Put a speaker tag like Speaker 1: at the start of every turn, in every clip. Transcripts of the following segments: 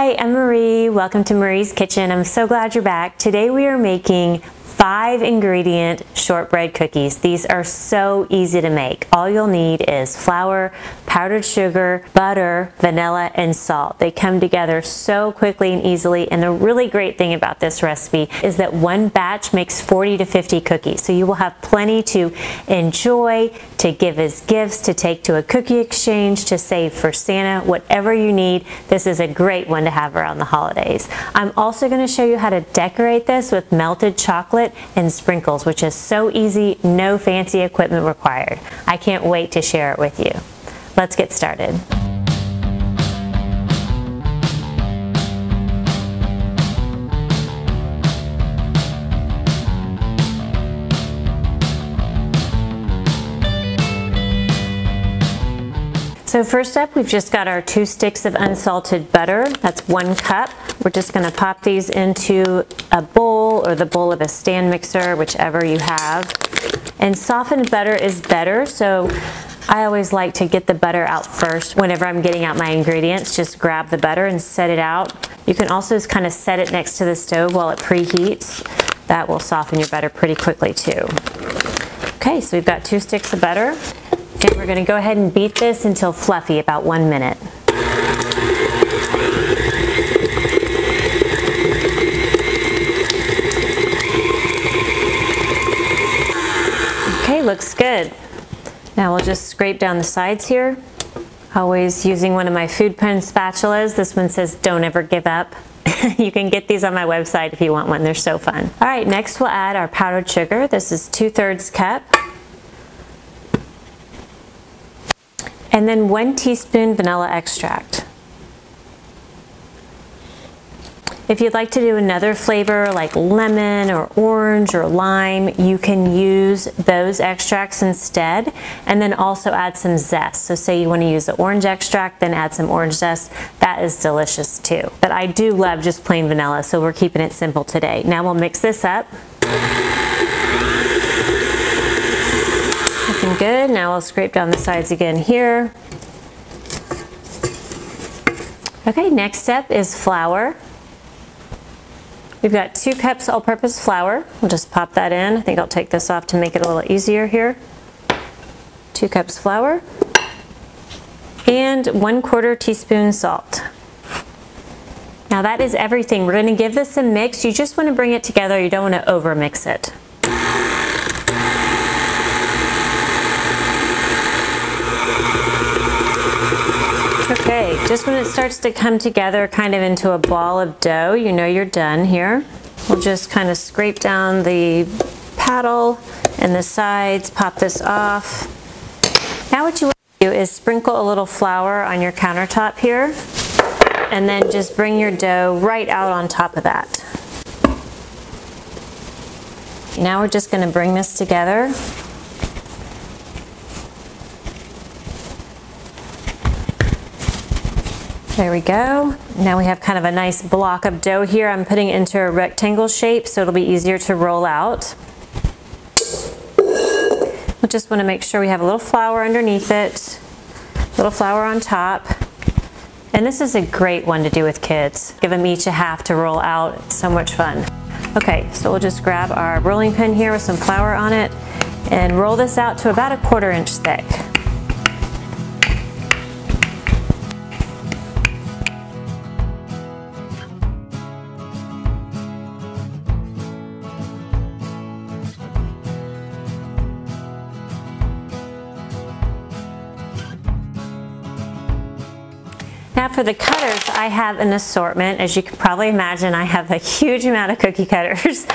Speaker 1: Hi, I'm Marie. Welcome to Marie's Kitchen. I'm so glad you're back. Today we are making 5-ingredient shortbread cookies. These are so easy to make. All you'll need is flour, powdered sugar, butter, vanilla, and salt. They come together so quickly and easily, and the really great thing about this recipe is that one batch makes 40 to 50 cookies, so you will have plenty to enjoy, to give as gifts, to take to a cookie exchange, to save for Santa, whatever you need. This is a great one to have around the holidays. I'm also going to show you how to decorate this with melted chocolate and sprinkles, which is so easy, no fancy equipment required. I can't wait to share it with you. Let's get started. So first up, we've just got our 2 sticks of unsalted butter. That's 1 cup. We're just going to pop these into a bowl or the bowl of a stand mixer, whichever you have. And softened butter is better, so I always like to get the butter out first. Whenever I'm getting out my ingredients, just grab the butter and set it out. You can also just kind of set it next to the stove while it preheats. That will soften your butter pretty quickly too. Okay, so we've got 2 sticks of butter. And we're going to go ahead and beat this until fluffy, about 1 minute. Okay, looks good. Now we'll just scrape down the sides here. Always using one of my food pen spatulas. This one says don't ever give up. You can get these on my website if you want one. They're so fun. All right, next we'll add our powdered sugar. This is 2/3 cup. And then 1 teaspoon vanilla extract. If you'd like to do another flavor like lemon or orange or lime, you can use those extracts instead, and then also add some zest. So say you want to use the orange extract, then add some orange zest. That is delicious too. But I do love just plain vanilla, so we're keeping it simple today. Now we'll mix this up. Looking good. Now we'll scrape down the sides again here. Okay, next step is flour. We've got 2 cups all-purpose flour. We'll just pop that in. I think I'll take this off to make it a little easier here. 2 cups flour. And 1/4 teaspoon salt. Now that is everything. We're going to give this a mix. You just want to bring it together. You don't want to over-mix it. Okay, just when it starts to come together kind of into a ball of dough, you know you're done here. We'll just kind of scrape down the paddle and the sides, pop this off. Now what you want to do is sprinkle a little flour on your countertop here, and then just bring your dough right out on top of that. Now we're just going to bring this together. There we go. Now we have kind of a nice block of dough here. I'm putting it into a rectangle shape so it'll be easier to roll out. We just want to make sure we have a little flour underneath it, a little flour on top. And this is a great one to do with kids. Give them each a half to roll out. It's so much fun. Okay, so we'll just grab our rolling pin here with some flour on it and roll this out to about 1/4 inch thick. Now for the cutters, I have an assortment. As you can probably imagine, I have a huge amount of cookie cutters,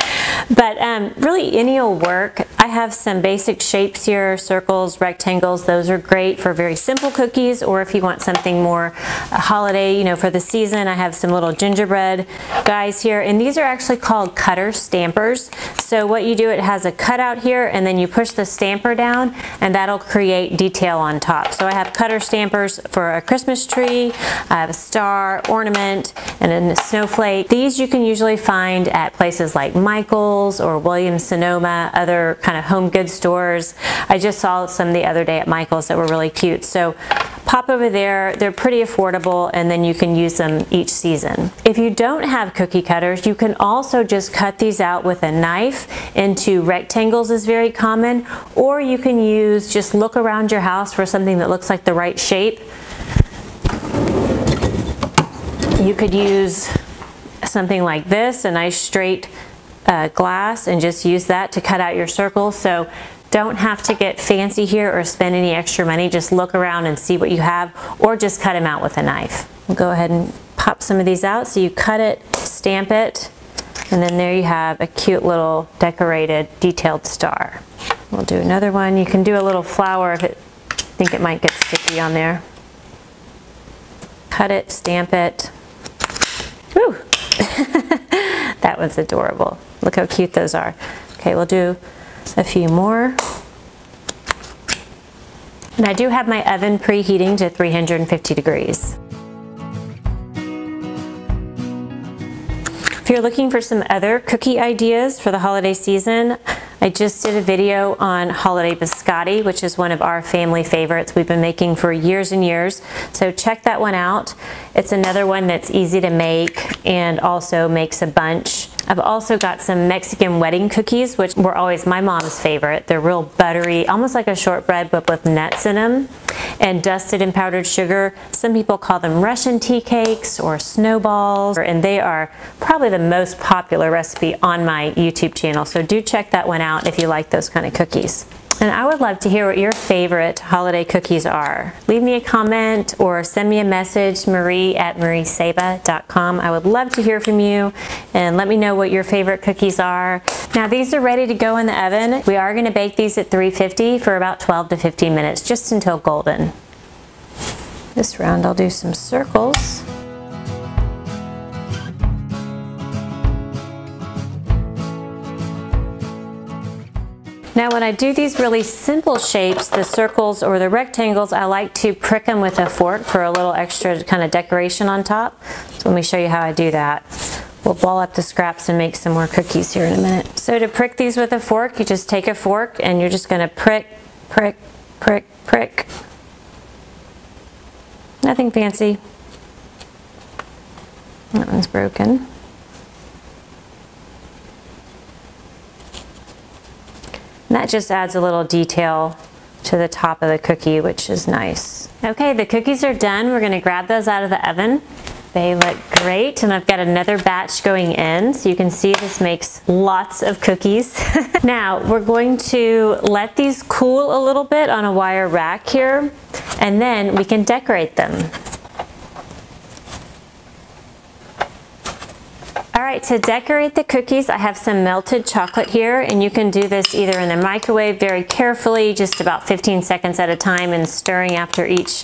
Speaker 1: but really any will work. I have some basic shapes here, circles, rectangles. Those are great for very simple cookies, or if you want something more holiday, you know, for the season. I have some little gingerbread guys here, and these are actually called cutter stampers. So what you do, it has a cutout here, and then you push the stamper down, and that'll create detail on top. So I have cutter stampers for a Christmas tree. I have a star, ornament, and then a snowflake. These you can usually find at places like Michael's or Williams-Sonoma, other kind of home goods stores. I just saw some the other day at Michael's that were really cute. So pop over there. They're pretty affordable, and then you can use them each season. If you don't have cookie cutters, you can also just cut these out with a knife into rectangles is very common, or you can use, just look around your house for something that looks like the right shape. You could use something like this, a nice straight glass, and just use that to cut out your circles. So don't have to get fancy here or spend any extra money. Just look around and see what you have, or just cut them out with a knife. We'll go ahead and pop some of these out. So you cut it, stamp it, and then there you have a cute little decorated detailed star. We'll do another one. You can do a little flower if it think it might get sticky on there. Cut it, stamp it. Woo! That was adorable. Look how cute those are. Okay, we'll do a few more. And I do have my oven preheating to 350 degrees. If you're looking for some other cookie ideas for the holiday season, I just did a video on holiday biscotti, which is one of our family favorites we've been making for years and years. So check that one out. It's another one that's easy to make and also makes a bunch. I've also got some Mexican wedding cookies, which were always my mom's favorite. They're real buttery, almost like a shortbread, but with nuts in them, and dusted in powdered sugar. Some people call them Russian tea cakes or snowballs, and they are probably the most popular recipe on my YouTube channel. So do check that one out if you like those kind of cookies. And I would love to hear what your favorite holiday cookies are. Leave me a comment or send me a message, marie@mariesaba.com. I would love to hear from you, and let me know what your favorite cookies are. Now these are ready to go in the oven. We are going to bake these at 350 for about 12 to 15 minutes, just until golden. This round I'll do some circles. Now when I do these really simple shapes, the circles or the rectangles, I like to prick them with a fork for a little extra kind of decoration on top. So let me show you how I do that. We'll ball up the scraps and make some more cookies here in a minute. So to prick these with a fork, you just take a fork and you're just going to prick, prick, prick, prick. Nothing fancy. That one's broken. And that just adds a little detail to the top of the cookie, which is nice. Okay, the cookies are done. We're gonna grab those out of the oven. They look great, and I've got another batch going in, so you can see this makes lots of cookies. Now, we're going to let these cool a little bit on a wire rack here, and then we can decorate them. All right, to decorate the cookies, I have some melted chocolate here, and you can do this either in the microwave very carefully, just about 15 seconds at a time, and stirring after each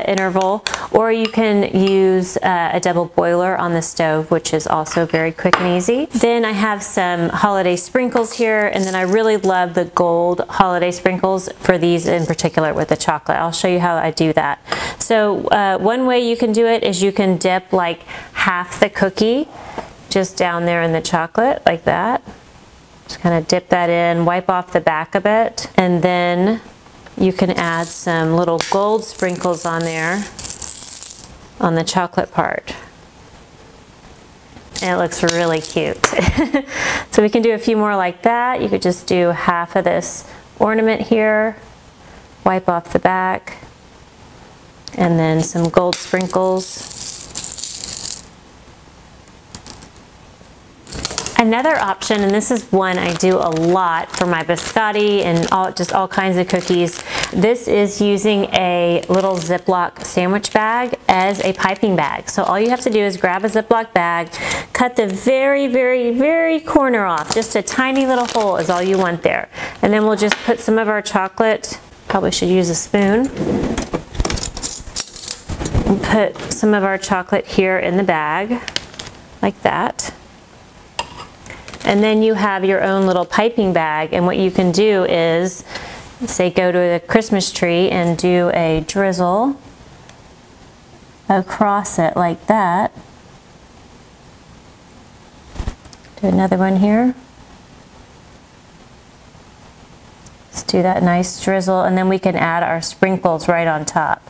Speaker 1: interval, or you can use a double boiler on the stove, which is also very quick and easy. Then I have some holiday sprinkles here, and then I really love the gold holiday sprinkles for these in particular with the chocolate. I'll show you how I do that. So one way you can do it is you can dip like half the cookie just down there in the chocolate like that. Just kind of dip that in, wipe off the back a bit, and then you can add some little gold sprinkles on there on the chocolate part. And it looks really cute. So we can do a few more like that. You could just do half of this ornament here, wipe off the back, and then some gold sprinkles. Another option, and this is one I do a lot for my biscotti and just all kinds of cookies, this is using a little Ziploc sandwich bag as a piping bag. So all you have to do is grab a Ziploc bag, cut the very, very, very corner off. Just a tiny little hole is all you want there. And then we'll just put some of our chocolate, probably should use a spoon, and put some of our chocolate here in the bag, like that. And then you have your own little piping bag, and what you can do is, say, go to the Christmas tree and do a drizzle across it like that. Do another one here. Let's do that nice drizzle, and then we can add our sprinkles right on top.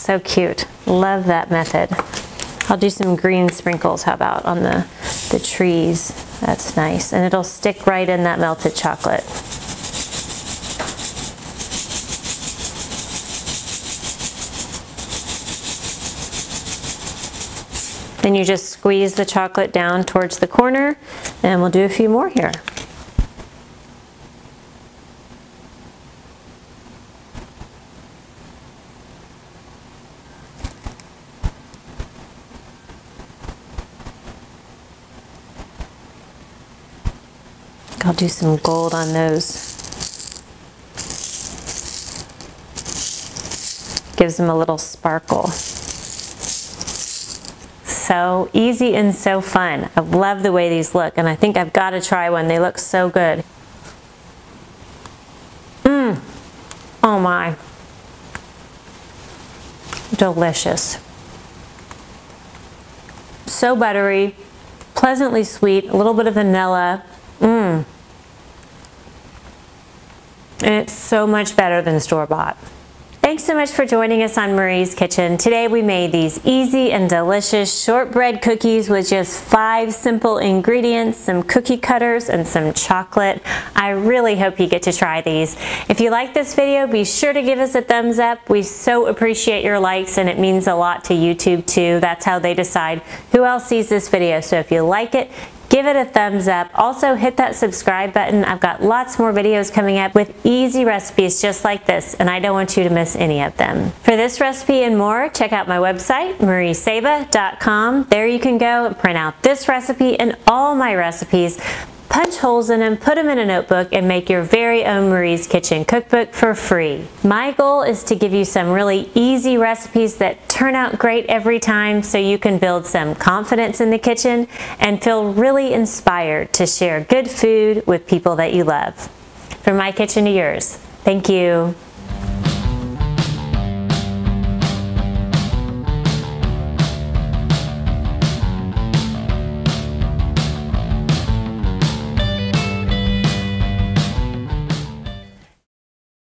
Speaker 1: So cute. Love that method. I'll do some green sprinkles, how about, on the trees. That's nice. And it'll stick right in that melted chocolate. Then you just squeeze the chocolate down towards the corner, and we'll do a few more here. I'll do some gold on those. Gives them a little sparkle. So easy and so fun. I love the way these look, and I think I've got to try one. They look so good. Oh my. Delicious. So buttery, pleasantly sweet, a little bit of vanilla. And it's so much better than store-bought. Thanks so much for joining us on Marie's Kitchen. Today we made these easy and delicious shortbread cookies with just 5 simple ingredients, some cookie cutters, and some chocolate. I really hope you get to try these. If you like this video, be sure to give us a thumbs up. We so appreciate your likes, and it means a lot to YouTube too. That's how they decide who else sees this video. So if you like it, give it a thumbs up. Also, hit that subscribe button. I've got lots more videos coming up with easy recipes just like this, and I don't want you to miss any of them. For this recipe and more, check out my website, 𝗜𝗡𝗦𝗧𝗏.com. There you can go and print out this recipe and all my recipes, punch holes in them, put them in a notebook, and make your very own Marie's Kitchen cookbook for free. My goal is to give you some really easy recipes that turn out great every time, so you can build some confidence in the kitchen and feel really inspired to share good food with people that you love. From my kitchen to yours, thank you.